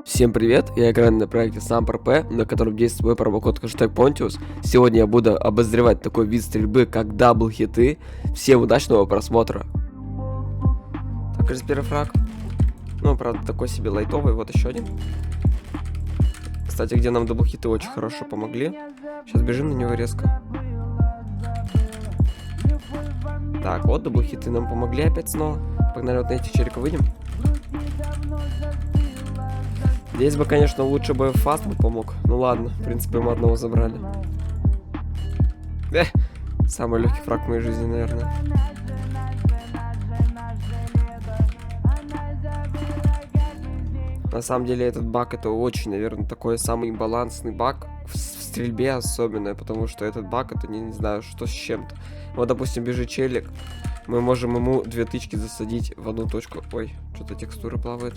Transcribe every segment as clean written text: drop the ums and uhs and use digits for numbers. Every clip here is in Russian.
Всем привет, я играю на проекте SamPRP, на котором действует мой промокод #Pontius. Сегодня я буду обозревать такой вид стрельбы, как даблхиты. Всем удачного просмотра. Так, кажется, первый фраг. Ну, правда, такой себе лайтовый, вот еще один. Кстати, где нам даблхиты очень хорошо помогли. Сейчас бежим на него резко. Так, вот даблхиты нам помогли опять снова. Погнали вот на этих челиков выйдем. Здесь бы, конечно, лучше бы фаст бы помог. Ну ладно, в принципе, мы одного забрали. Самый легкий фраг в моей жизни, наверное. На самом деле этот баг это очень, наверное, такой самый балансный баг в стрельбе особенно, потому что этот баг это не знаю, что с чем-то. Вот, допустим, бежит челик, мы можем ему 2 тычки засадить в одну точку. Ой, что-то текстура плавает.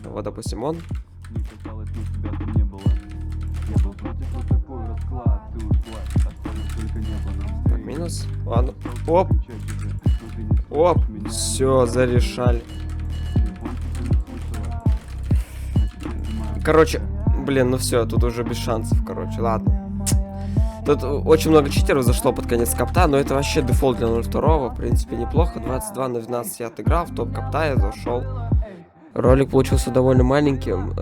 Вот, допустим, он. Так, минус. Ладно. Оп. Оп. Все, зарешали. Короче, блин, ну все, тут уже без шансов, короче, ладно. Тут очень много читеров зашло под конец копта, но это вообще дефолт для 0.2, в принципе, неплохо. 22/12 я отыграл, в топ копта я зашел. Ролик получился довольно маленьким.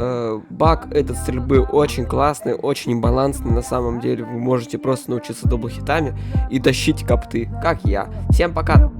Баг этот стрельбы очень классный, очень балансный. На самом деле вы можете просто научиться даблхитами и тащить копты, как я. Всем пока!